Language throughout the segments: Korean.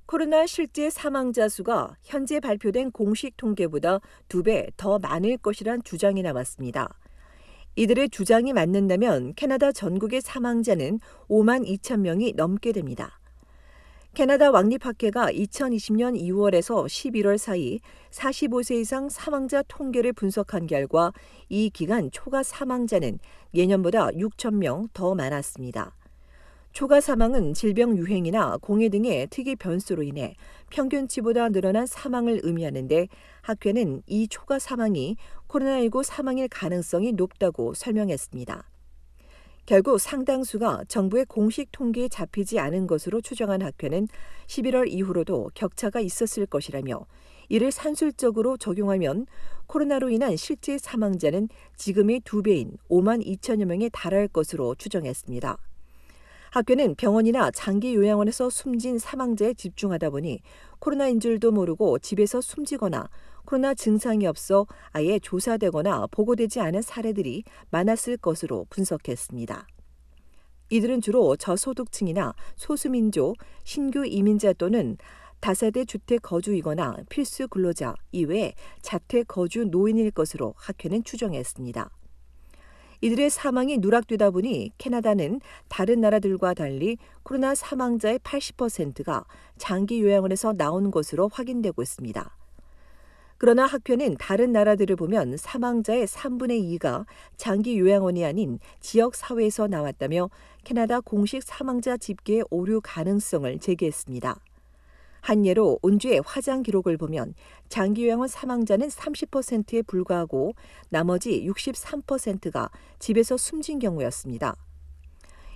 코로나 실제 사망자 수가 현재 발표된 공식 통계보다 2배 더 많을 것이란 주장이 나왔습니다. 이들의 주장이 맞는다면 캐나다 전국의 사망자는 5만 2천 명이 넘게 됩니다. 캐나다 왕립학회가 2020년 2월에서 11월 사이 45세 이상 사망자 통계를 분석한 결과 이 기간 초과 사망자는 예년보다 6천 명 더 많았습니다. 초과 사망은 질병 유행이나 공해 등의 특이 변수로 인해 평균치보다 늘어난 사망을 의미하는데 학회는 이 초과 사망이 코로나19 사망일 가능성이 높다고 설명했습니다. 결국 상당수가 정부의 공식 통계에 잡히지 않은 것으로 추정한 학회는 11월 이후로도 격차가 있었을 것이라며 이를 산술적으로 적용하면 코로나로 인한 실제 사망자는 지금의 2배인 5만 2천여 명에 달할 것으로 추정했습니다. 학회는 병원이나 장기 요양원에서 숨진 사망자에 집중하다 보니 코로나인 줄도 모르고 집에서 숨지거나 코로나 증상이 없어 아예 조사되거나 보고되지 않은 사례들이 많았을 것으로 분석했습니다. 이들은 주로 저소득층이나 소수민족, 신규 이민자 또는 다세대 주택 거주이거나 필수 근로자 이외에 자택 거주 노인일 것으로 학회는 추정했습니다. 이들의 사망이 누락되다 보니 캐나다는 다른 나라들과 달리 코로나 사망자의 80%가 장기 요양원에서 나온 것으로 확인되고 있습니다. 그러나 학회는 다른 나라들을 보면 사망자의 3분의 2가 장기 요양원이 아닌 지역사회에서 나왔다며 캐나다 공식 사망자 집계의 오류 가능성을 제기했습니다. 한 예로 온주의 화장 기록을 보면 장기 요양원 사망자는 30%에 불과하고 나머지 63%가 집에서 숨진 경우였습니다.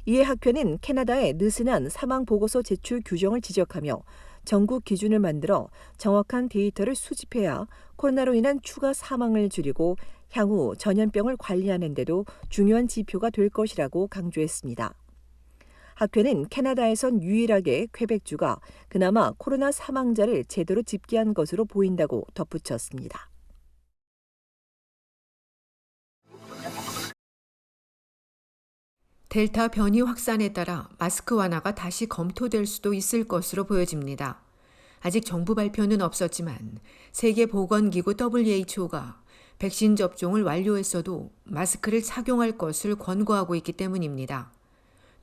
이에 학회는 캐나다의 느슨한 사망보고서 제출 규정을 지적하며 전국 기준을 만들어 정확한 데이터를 수집해야 코로나로 인한 추가 사망을 줄이고 향후 전염병을 관리하는 데도 중요한 지표가 될 것이라고 강조했습니다. 학회는 캐나다에선 유일하게 퀘벡주가 그나마 코로나 사망자를 제대로 집계한 것으로 보인다고 덧붙였습니다. 델타 변이 확산에 따라 마스크 완화가 다시 검토될 수도 있을 것으로 보여집니다. 아직 정부 발표는 없었지만 세계보건기구 WHO가 백신 접종을 완료했어도 마스크를 착용할 것을 권고하고 있기 때문입니다.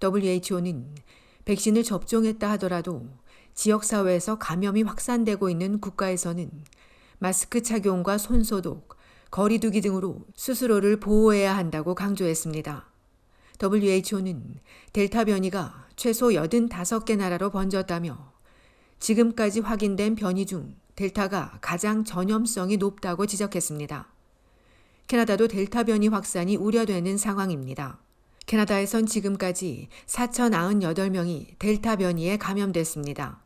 WHO는 백신을 접종했다 하더라도 지역사회에서 감염이 확산되고 있는 국가에서는 마스크 착용과 손소독, 거리 두기 등으로 스스로를 보호해야 한다고 강조했습니다. WHO는 델타 변이가 최소 85개 나라로 번졌다며 지금까지 확인된 변이 중 델타가 가장 전염성이 높다고 지적했습니다. 캐나다도 델타 변이 확산이 우려되는 상황입니다. 캐나다에선 지금까지 4,098명이 델타 변이에 감염됐습니다.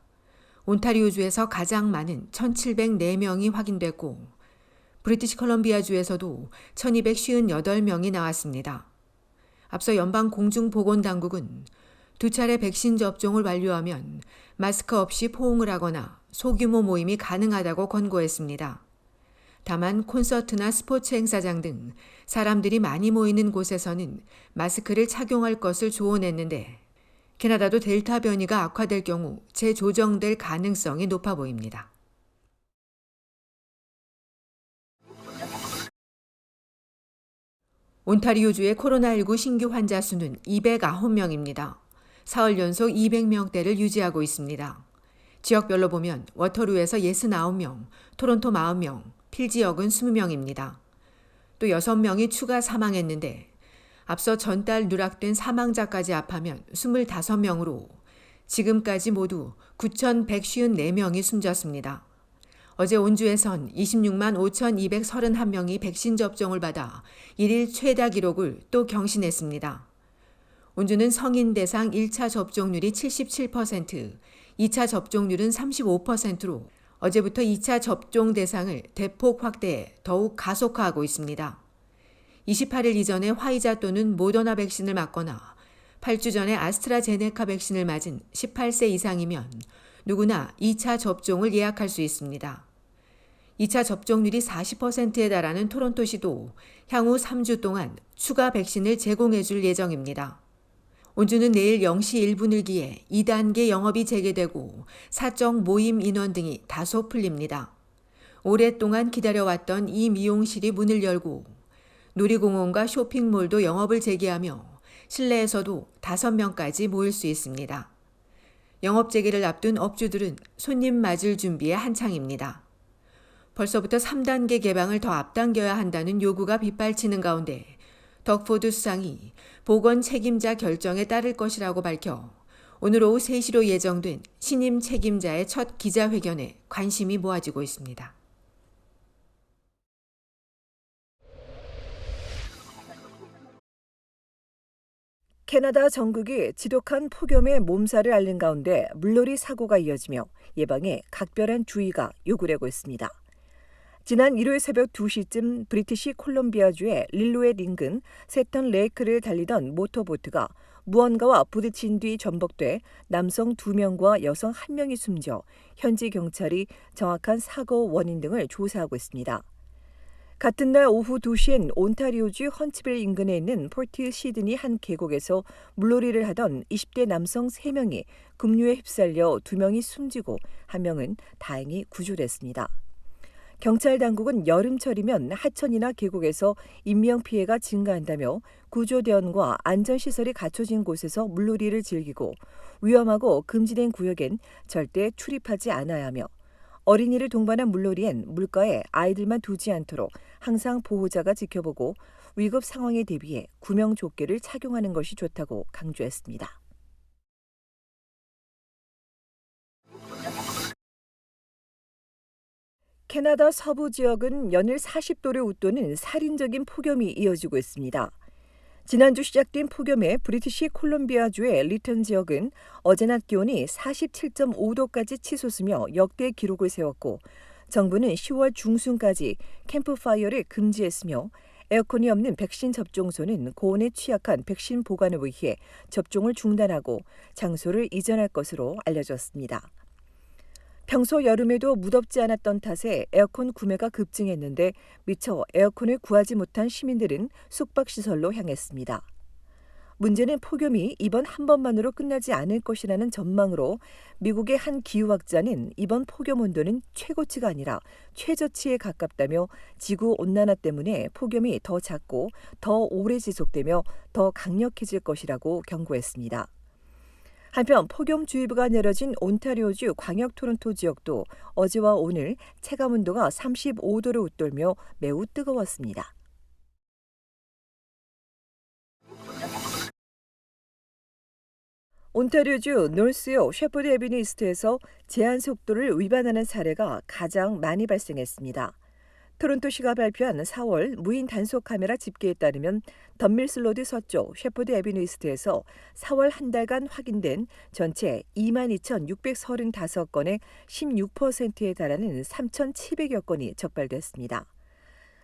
온타리오주에서 가장 많은 1,704명이 확인됐고 브리티시 컬럼비아주에서도 1,258명이 나왔습니다. 앞서 연방공중보건당국은 2차례 백신 접종을 완료하면 마스크 없이 포옹을 하거나 소규모 모임이 가능하다고 권고했습니다. 다만 콘서트나 스포츠 행사장 등 사람들이 많이 모이는 곳에서는 마스크를 착용할 것을 조언했는데 캐나다도 델타 변이가 악화될 경우 재조정될 가능성이 높아 보입니다. 온타리오주의 코로나19 신규 환자 수는 209명입니다. 사흘 연속 200명대를 유지하고 있습니다. 지역별로 보면 워터루에서 69명, 토론토 40명, 필 지역은 20명입니다. 또 6명이 추가 사망했는데 앞서 전달 누락된 사망자까지 합하면 25명으로 지금까지 모두 9,154명이 숨졌습니다. 어제 온주에선 26만 5,231명이 백신 접종을 받아 일일 최다 기록을 또 경신했습니다. 온주는 성인 대상 1차 접종률이 77%, 2차 접종률은 35%로 어제부터 2차 접종 대상을 대폭 확대해 더욱 가속화하고 있습니다. 28일 이전에 화이자 또는 모더나 백신을 맞거나 8주 전에 아스트라제네카 백신을 맞은 18세 이상이면 누구나 2차 접종을 예약할 수 있습니다. 2차 접종률이 40%에 달하는 토론토시도 향후 3주 동안 추가 백신을 제공해 줄 예정입니다. 온주는 내일 0시 1분을 기해 2단계 영업이 재개되고 사적 모임 인원 등이 다소 풀립니다. 오랫동안 기다려왔던 이 미용실이 문을 열고 놀이공원과 쇼핑몰도 영업을 재개하며 실내에서도 5명까지 모일 수 있습니다. 영업 재개를 앞둔 업주들은 손님 맞을 준비에 한창입니다. 벌써부터 3단계 개방을 더 앞당겨야 한다는 요구가 빗발치는 가운데 덕포드 수상이 보건 책임자 결정에 따를 것이라고 밝혀 오늘 오후 3시로 예정된 신임 책임자의 첫 기자회견에 관심이 모아지고 있습니다. 캐나다 전국이 지독한 폭염에 몸살을 앓는 가운데 물놀이 사고가 이어지며 예방에 각별한 주의가 요구되고 있습니다. 지난 일요일 새벽 2시쯤 브리티시 콜롬비아주의 릴로엣 인근 세턴 레이크를 달리던 모터보트가 무언가와 부딪힌 뒤 전복돼 남성 2명과 여성 1명이 숨져 현지 경찰이 정확한 사고 원인 등을 조사하고 있습니다. 같은 날 오후 2시엔 온타리오주 헌츠빌 인근에 있는 포트 시드니 한 계곡에서 물놀이를 하던 20대 남성 3명이 급류에 휩쓸려 2명이 숨지고 1명은 다행히 구조됐습니다. 경찰 당국은 여름철이면 하천이나 계곡에서 인명피해가 증가한다며 구조대원과 안전시설이 갖춰진 곳에서 물놀이를 즐기고 위험하고 금지된 구역엔 절대 출입하지 않아야 하며 어린이를 동반한 물놀이엔 물가에 아이들만 두지 않도록 항상 보호자가 지켜보고 위급 상황에 대비해 구명조끼를 착용하는 것이 좋다고 강조했습니다. 캐나다 서부 지역은 연일 40도를 웃도는 살인적인 폭염이 이어지고 있습니다. 지난주 시작된 폭염에 브리티시 콜롬비아주의 리턴 지역은 어제 낮 기온이 47.5도까지 치솟으며 역대 기록을 세웠고 정부는 10월 중순까지 캠프파이어를 금지했으며 에어컨이 없는 백신 접종소는 고온에 취약한 백신 보관을 위해 접종을 중단하고 장소를 이전할 것으로 알려졌습니다. 평소 여름에도 무덥지 않았던 탓에 에어컨 구매가 급증했는데 미처 에어컨을 구하지 못한 시민들은 숙박시설로 향했습니다. 문제는 폭염이 이번 한 번만으로 끝나지 않을 것이라는 전망으로 미국의 한 기후학자는 이번 폭염 온도는 최고치가 아니라 최저치에 가깝다며 지구온난화 때문에 폭염이 더 잦고 더 오래 지속되며 더 강력해질 것이라고 경고했습니다. 한편 폭염주의보가 내려진 온타리오주 광역 토론토 지역도 어제와 오늘 체감온도가 35도를 웃돌며 매우 뜨거웠습니다. 온타리오주 노스요 셰퍼드 애비뉴 이스트에서 제한 속도를 위반하는 사례가 가장 많이 발생했습니다. 토론토시가 발표한 4월 무인 단속 카메라 집계에 따르면 덤밀슬로드 서쪽 셰퍼드 애비뉴 이스트에서 4월 한 달간 확인된 전체 22,635건의 16%에 달하는 3,700여 건이 적발됐습니다.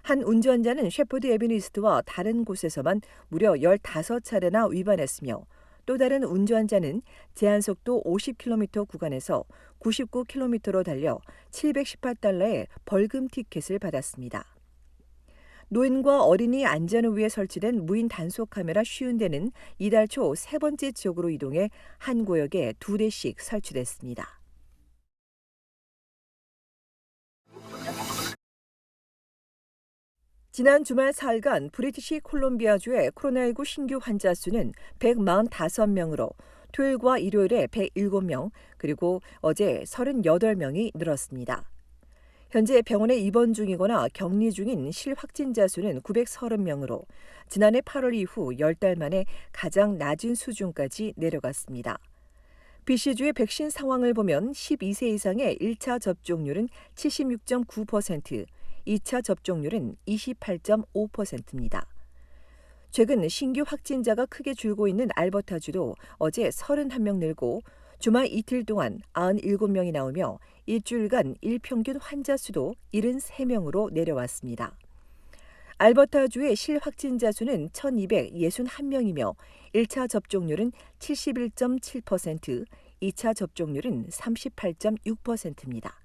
한 운전자는 셰퍼드 애비뉴 이스트와 다른 곳에서만 무려 15차례나 위반했으며 또 다른 운전자는 제한속도 50km 구간에서 99km로 달려 $718의 벌금 티켓을 받았습니다. 노인과 어린이 안전을 위해 설치된 무인 단속 카메라 50대는 이달 초 세 번째 지역으로 이동해 한 구역에 2대씩 설치됐습니다. 지난 주말 사흘간 브리티시 콜롬비아주의 코로나19 신규 환자 수는 145명으로 토요일과 일요일에 107명, 그리고 어제 38명이 늘었습니다. 현재 병원에 입원 중이거나 격리 중인 실확진자 수는 930명으로 지난해 8월 이후 10달 만에 가장 낮은 수준까지 내려갔습니다. BC주의 백신 상황을 보면 12세 이상의 1차 접종률은 76.9%, 2차 접종률은 28.5%입니다. 최근 신규 확진자가 크게 줄고 있는 알버타주도 어제 31명 늘고 주말 이틀 동안 97명이 나오며 일주일간 일평균 환자 수도 73명으로 내려왔습니다. 알버타주의 실확진자 수는 1,261명이며 1차 접종률은 71.7%, 2차 접종률은 38.6%입니다.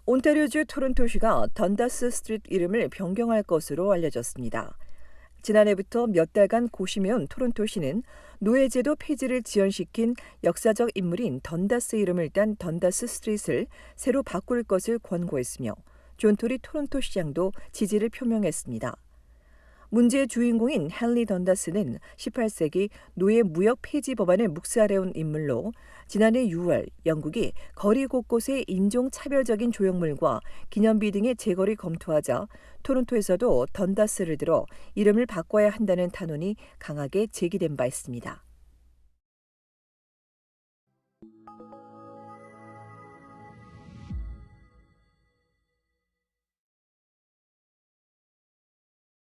온타리오주 토론토시가 던다스 스트리트 이름을 변경할 것으로 알려졌습니다. 지난해부터 몇 달간 고심해온 토론토시는 노예제도 폐지를 지연시킨 역사적 인물인 던다스 이름을 딴 던다스 스트릿을 새로 바꿀 것을 권고했으며 존 토리 토론토 시장도 지지를 표명했습니다. 문제의 주인공인 헨리 던다스는 18세기 노예 무역 폐지 법안을 묵살해온 인물로 지난해 6월 영국이 거리 곳곳의 인종차별적인 조형물과 기념비 등의 재거를 검토하자 토론토에서도 던다스를 들어 이름을 바꿔야 한다는 탄원이 강하게 제기된 바 있습니다.